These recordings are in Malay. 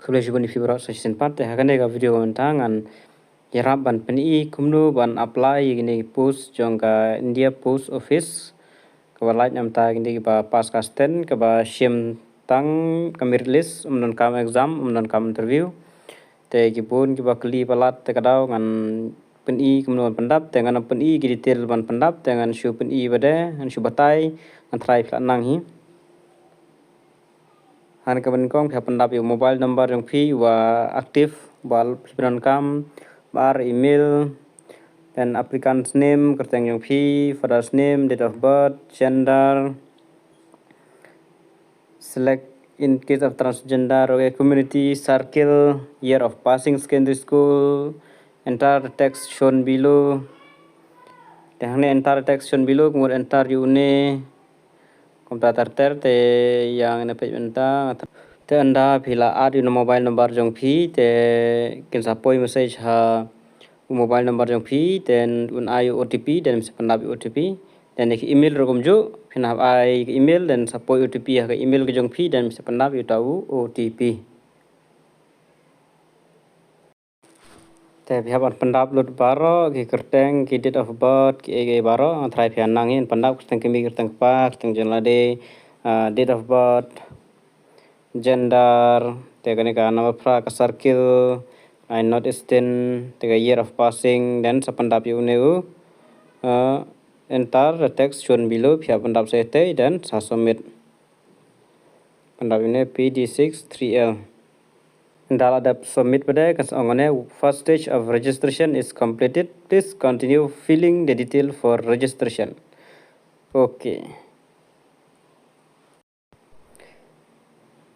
College bani fibra session part hakane ka video mentangan yarab ban peni kumnu ban apply gini post jongka India Post Office kabalaj namta gini ba pas kasten ka ba shim tang kamir list kam exam kam interview te kipun ki ba kli palat te kadau ngan peni kumnu pendap te ngan peni ki detail ban pendap te ngan shu peni bade ngan shu batai ngan try nang hi han ka ban kong pendap yu mobile number yang phi wa active bal pran kam bar email dan applicant's name kerteng yang phi father's name date of birth gender select in case of transgender okay, community circle year of passing secondary school enter the text shown below dan enter the text shown below kemudian enter une komputer te yang ne page enta te anda phila add in mobile number jong phi te kin sapoi message ha mobile number jong phi then un ayo OTP dan sepandap OTP dan email rogom jo phina ai email dan sapoi OTP ha email ke jong phi dan sepandap yu tahu OTP te bihaban pendap lut baro ki kerteng ki date of birth ki ege baro try phi nangin pendap kerteng kimi kerteng pa kerteng jenlade date of birth gender te kani ka nama pra ka circle I not stand the year of passing then sepandap yu neu enter the text shown below phi pendap sete dan sa submit pendap ini PD6 3L Ndala dap submit pada kasangone first stage of registration is completed. Please continue filling the detail for registration. Okay.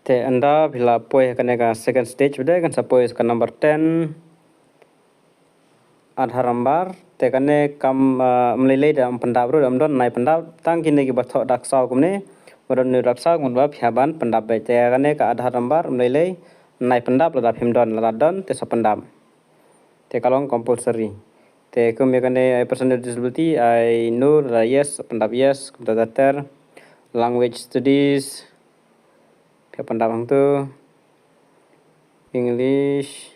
Te anda bila poi kanega second stage pada kan sapoi ka number 10 Aadhaar number te kane kam mlele dam pendap ro dam don nai pendap tang kini ki bathok dak saw kumne modon ne dak saw ngun ba phiaban pendap be te kane ka Aadhaar number mlele nai pendap la phimdon la don te sa pendap te kalong compulsory te kum kane personal disability I know la yes pendap yes komputer language studies ke pendap hang tu English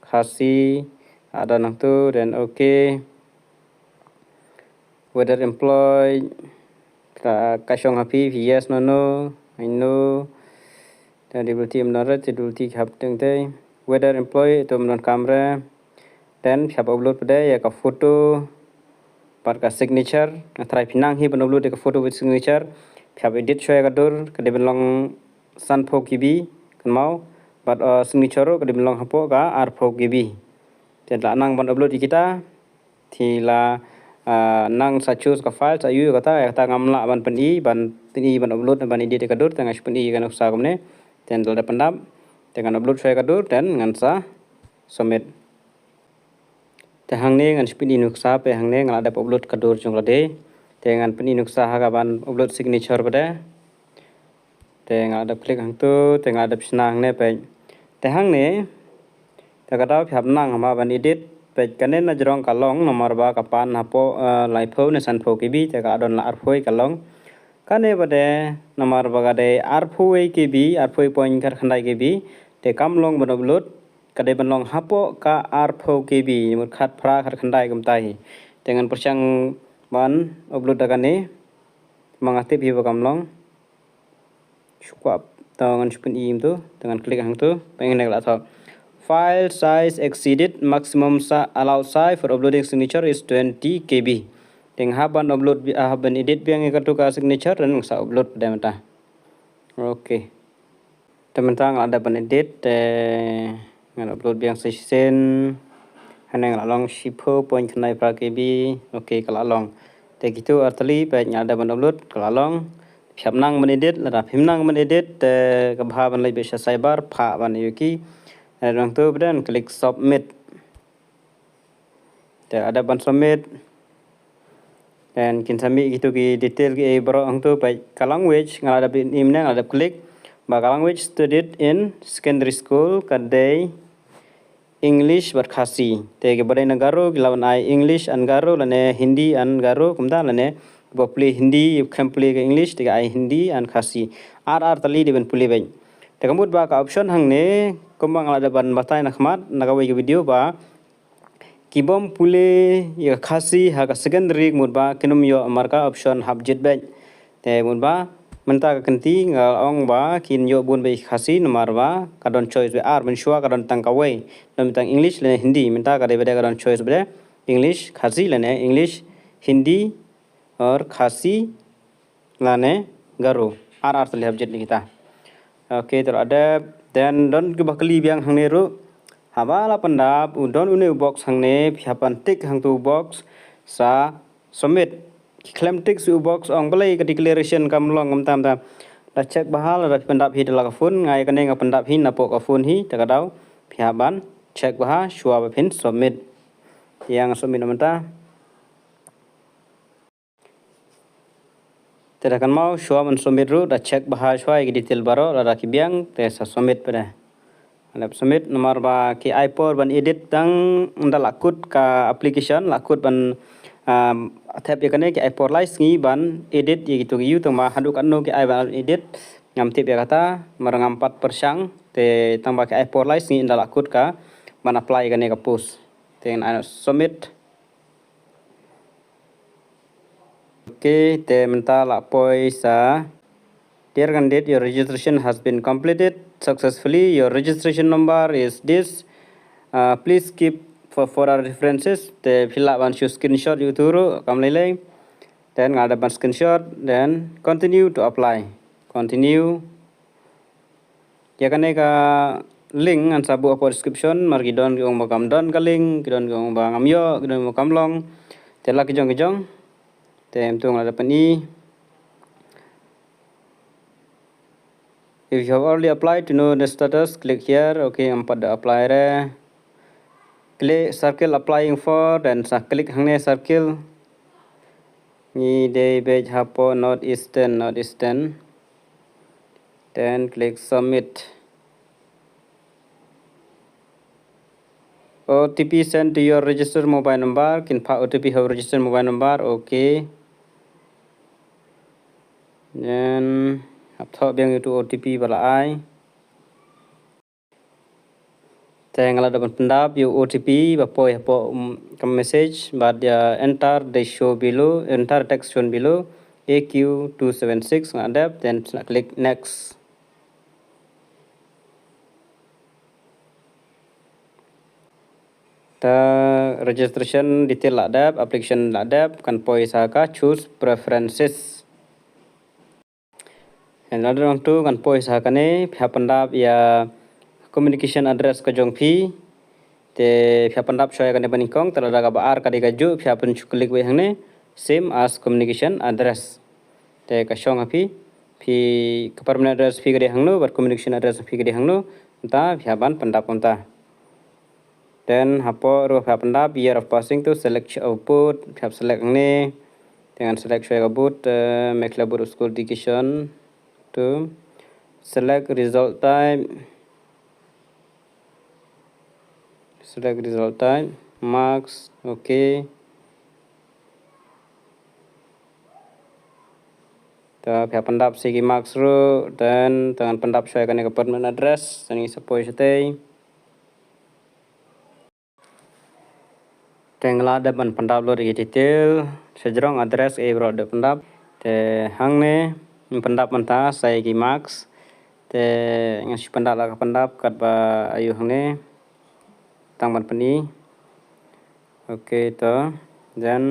khasi ada nang tu dan okay whether employed kasong happy yes no I know dan disability menurut disability hab teng te whether employee itu menurut kamera dan siapa upload pada ya ka foto par ka signature try pinang hi upload ka foto with signature siapa edit show ka dur ka de belong san pho kibi kan mau but signature ka de belong hapo ka ar pho kibi dan la nang ban upload kita thì là nang sa choose ka file sa yu ka ta ngamla ban peni ban upload ban edit ka dur tanga peni kan usa komne dan dal pendap dengan upload saya kadur dan ngan sa submit te hang ne ngan spin inuksa pe hang ne ngal ada upload kadur jong lade te ngan pin inuksa ha ban upload signature pada te ngal ada klik hang tu te ngal ada pisnang ne pe te hang ne te kadau phap nang ma ban edit pe kanen na jrong kalong nomor ba kapan hapo lai pho ne san pho kibi te ka don la ar phoi kalong kane bade nomor bagade arphoi kb arphoi point kar khandai kb te kamlong ban upload kade banlong hapo ka arpho kb mur khat phra khat khandai gum tai dengan persang ban upload dagane mangate bi kamlong shukwap tangan spin im tu dengan klik hang tu pengen la tho file size exceeded maximum allowed size for uploading signature is 20 kb Ting haban upload haban edit biang ikatu ka signature dan sa upload pada mata. Okay. Teman-teman ada ban edit ngan upload biang session haneng lalong shipo point knai pra kb okay kalalong. Te gitu artali pa nya ada ban upload kalalong phap nang ban edit la phim nang ban edit ka bha ban lai be cyber pha ban yuki rang tu dan klik submit. Te ada ban submit dan kinsami gitu ki detail ki bro ang tu pai ka language ngala da imna ngala da klik ba ka language studied in secondary school kadai English bar khasi te ke badai nagaro gilawan ai English an garo lane Hindi an garo kumda lane bopli Hindi khempli ke English te ai Hindi an khasi ar tali de ben puli bai Tekamut ba ka option hang ne komang ala ban batai na khmat nagawai video ba kibom pule ya khasi ha ka secondary mut ba kinum yo marka option habjet ba te mut ba menta ka kenti ong ba kin yo bun be khasi numar ba kadon choice be ar men shua kadon tang kawai nam tang english le hindi menta ka de kadon choice be english khasi le ne english hindi और खासी लाने garu ar tali habjet ni kita oke ter ada dan don ke bakali biang hang neru habala pandap udon une box hang ne phapan tik hang tu box sa submit claim tik su box ong balai ka declaration kam long ngam tam ta da check bahal da pandap hi la ka phone ngai ka ne nga pandap hi na po ka phone hi ta ka dau phaban check bah shua ba phin submit yang submit namanta Terakan mau shua man submit ru da check bahas shua ki detail baro la ki biang te sa submit pada. Alap submit nomor ba ki iPod ban edit tang nda lakut ka application lakut ban tap ya kane ki iPod live ngi ban edit ye gitu yu tang ma hadu kan no ki iPod edit ngam tip ya kata marang 4 persang te tang ba ki iPod live ngi nda lakut ka ban apply kane ka post. Te submit Okay, te mentala poisa. Dear candidate, your registration has been completed successfully. Your registration number is this. Please keep for further references. Te fill up one screenshot you turu kamlele. Then ngada ban screenshot. Then continue to apply. Continue. Ya kan ka link an sabu apa description margi don gong makam don ka link don gong bang amyo don makam long. Te la kijong. Tem tung ada pani. If you have already applied to know the status, click here. Okay, ampat the apply re. Click circle applying for dan click hangne circle. Ni day page hapo northeastern. Then click submit. OTP sent to your registered mobile number. Kin pa OTP have registered mobile number. Okay. Then thọ biang itu OTP bala ai tengala dapat pendap you OTP bapoi hapo kam message but enter the show below enter text shown below AQ276 ngadap then click next ta registration detail ladap application ladap kan poi saka choose preferences and other one tu kan poi saka ne phapandap ya communication address ka jong phi te phapandap shoy ka ne banikong talada ka baar ka de ka ju phapan chuklik we hangne same as communication address te ka shong phi ka permanent address phi ka de hangno but communication address phi ka de hangno ta phapan pandap konta then hapo ro phapandap year of passing to select output phap select ne dengan select shoy ka boot make labor school education to select result type marks okay ta phya pandap sigi marks ro dan tangan pandap shoy kan ke permanent address ani suppose stay tengla da ban pandap lo ri detail sejrong address e bro da pandap te hangne pandap manta sai gi marks te ngasi pandap la pandap kat ba ayu hangne tang ban pani okay to then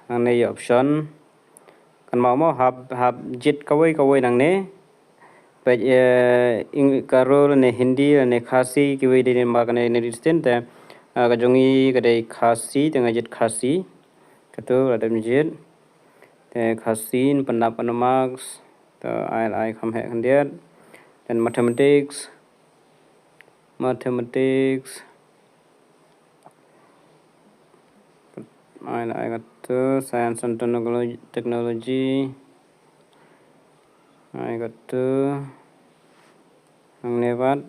hangne option kan mau hab jit kawai nang ne pe karo ne hindi ne khasi ki we de ma kan ne distant te ka jongi ka de khasi te ngajit khasi kato ada mijit te khasin pandap marks to I kham he kan dia dan mathematics I got to science and technology I got to Angnevat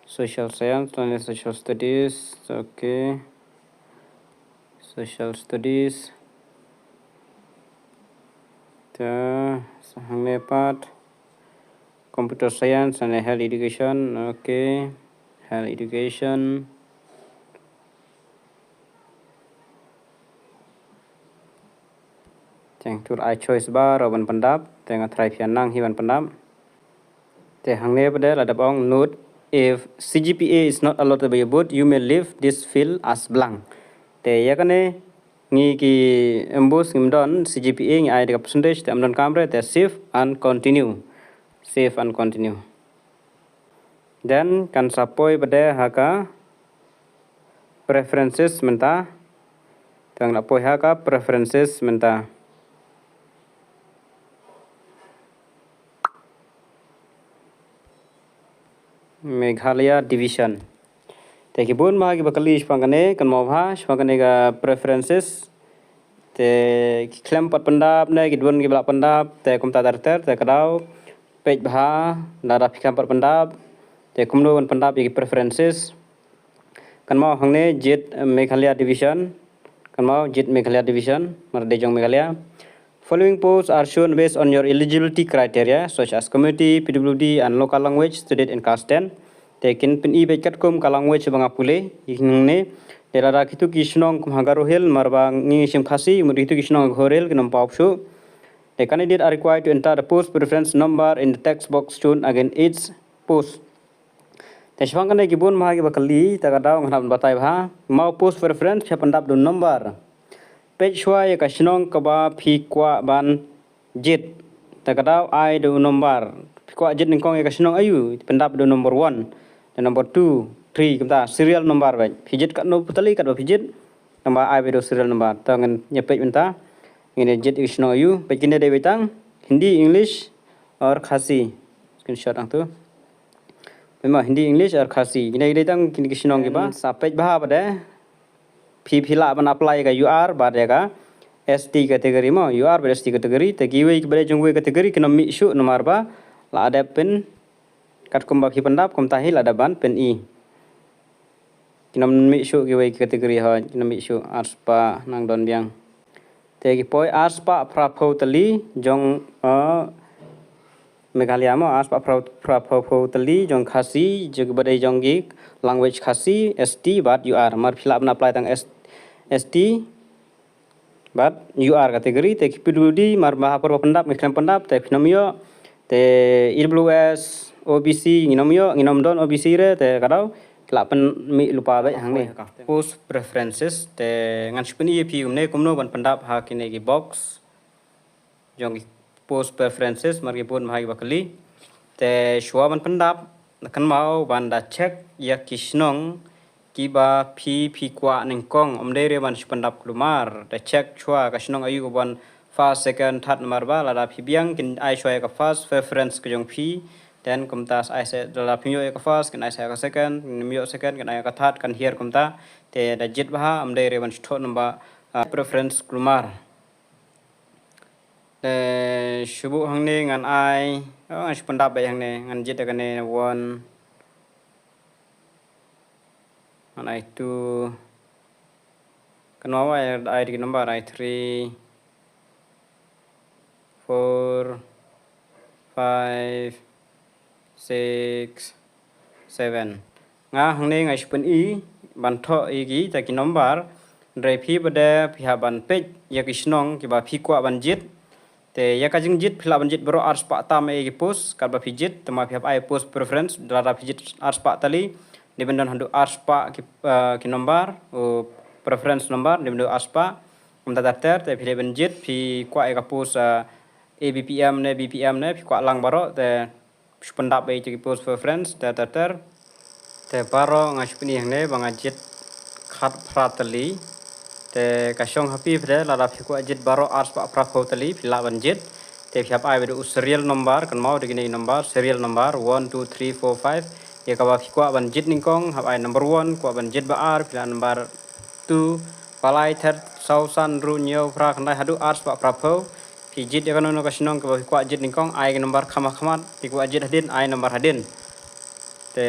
social science and social studies okay social studies the Angnevat computer science and health education. Okay, health education. Chẳng tur I choice bar ban pandap tengah try pian nang hi ban pandap. Te hang ne pada ladap ong note if CGPA is not allowed by a board, you may leave this field as blank. Te ya kane ngi ki embos ngimdon CGPA ngi ai de percentage te amdon kamre te save and continue. Save and continue. Then kan sapoi pada haka preferences menta. Tang lapoi haka preferences menta. Meghalaya division. Te kibun ma ki bakali spangane kan mau ha spangane ga preferences te klem pat pendap ne ki dun ki balak pendap te kum ta darter te kadau page bha dara phikam pat pendap te kum no pendap ki preferences kan mau hangne jet Meghalaya division kan mau jet Meghalaya division mar de jong Meghalaya. Following posts are shown based on your eligibility criteria such as community, PWD, and local language studied in class 10. Tekin pin i bekat kum ka language bang apule ne delara kitu kisnong kum hagarohel marbang ngi sim khasi muritu kisnong horel kinam paupsu. The candidate are required to enter the post preference number in the text box shown against each post. Teshwang kane kibun ma ki bakali takadaw nganap batai bha mau post preference phe pandap dun number. Page shwai ka shinong ka ba phi kwa ban jit takadaw ai do number kwa jit ning kong ka shinong ayu pendap do number 1 dan number 2 3 kumta serial number ba phijit ka no putali ka ba phijit number ai do serial number tangan nya page menta ngene jit shinong ayu page kine de betang Hindi English or Khasi screenshot ang tu memang Hindi English or Khasi ngene de tang kini shinong ke ba sa page ba ba de Pila ban apply ka UR badega ST kategori mo UR ber ST kategori te giwe ke bare jongwe kategori kena mi shu nomor ba la ada pen kat kumba ki pendap kum tahi la ada ban pen I kena mi shu giwe kategori ha kena mi shu arspa nang don biang te ki poi arspa prapho tali jong Meghalaya mo arspa prapho tali jong Khasi jog bare jong gi language Khasi ST bat UR mar pila ban apply tang ST but UR kategori te PWD mar maha por pendap ngiklem pendap te phinomio te IWS OBC nginom don OBC re te kadau la pen mi lupa ba hang ne post preferences te ngan speni pi umne kumno ban pendap ha kine ki box jong post preferences mar ki pun maha bakali te shwa ban pendap kan mau ban da check ya kisnong kiba phi kwa nengkong omdere ban pendap klumar da check chua kasnong ayu ban first second third number ba la da phi biang kin ai choi ka first preference ke jong phi then kumtas ai se la phi yo ka first kin ai se ka second mio second kin ai ka third kan here kumta te da jit ba omdere ban third number preference klumar te shubu hangne ngan ai ngan pendap ba hangne ngan jit ka ne one and I2 kenapa I di number I3 4 5 6 7 nga hangne ngai spun I ban tho I gi ta ki number drai phi bade phi ban page ya ki snong ki ba phi kwa ban jit te ya ka jing jit phila ban jit bro ars pa tam e ki post ka ba phi jit tama phi ai post preference dara phi jit ars pa tali dependent handu arspa ki number o preference number dependent arspa kumta daftar te phile benjit phi kwa ka post ABPM ne BPM ne phi kwa lang baro te pendap e ki post preference te daftar te baro ngashpini ne banga jit khat pratali te kasyong happy phile la da phi kwa jit baro arspa prapotali phila benjit te phi ai be serial number kan mau de ni number serial number 1 2 3 4 5 ya kawa kwa ban jit ningkong hab ai number 1 kwa ban jit ba ar pila number 2 palai third sausan ru nyo pra khnai hadu ars pa prapho pi jit ya kanono kasinong kwa jit ningkong ai number khama khamat ti kwa jit hadin ai number hadin te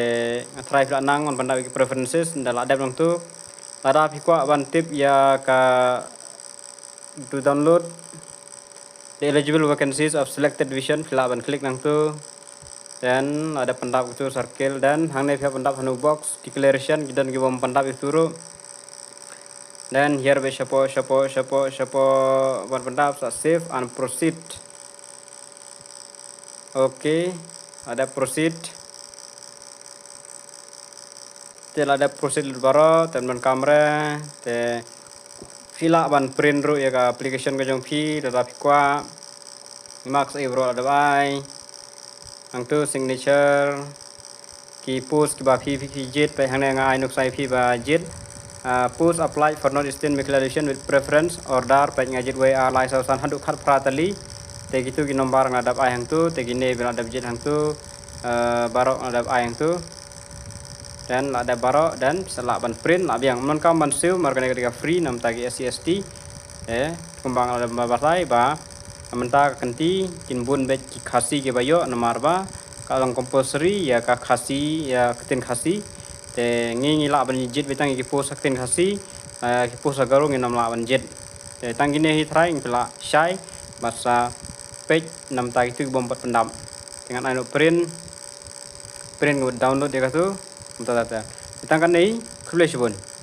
try pila nang on banda preferences ndala adap nang tu ada pi kwa ban tip ya ka to download the eligible vacancies of selected division pila ban klik nang tu dan ada pendap itu circle dan hang ne pendap hanu box declaration dan gibom pendap itu ru dan here be shapo ban pendap save and proceed. Oke, ada proceed. Tel ada proceed baro teman kamera te fila ban print ru ya ka application ko jong phi da kwa max bro ada bai ang tu signature ki post ki ba phi jet pe hang nga ai nuk sai phi ba jet post apply for not extend declaration with preference order pe nga jet we lai sau san handuk khat pratali te gitu ki nomor ngadap ai hang tu te gine bila ada jet hang tu barok ngadap ai hang tu dan ada barok dan selak ban print lah biang non kam ban siu markane ketika free nam tagi SCST kembang ada batai ba amenta kenti kinbun bet ki khasi ke bayo nomor ba kalau compulsory ya ka khasi ya ketin khasi te ngi la ban jet betang ki post ketin khasi ki post agaro ngi nam la ban jet te tanggine hi try ngla shai basa page nam tagi tu bompat pendam dengan anu print download dia tu Kita kan ni, boleh sebut.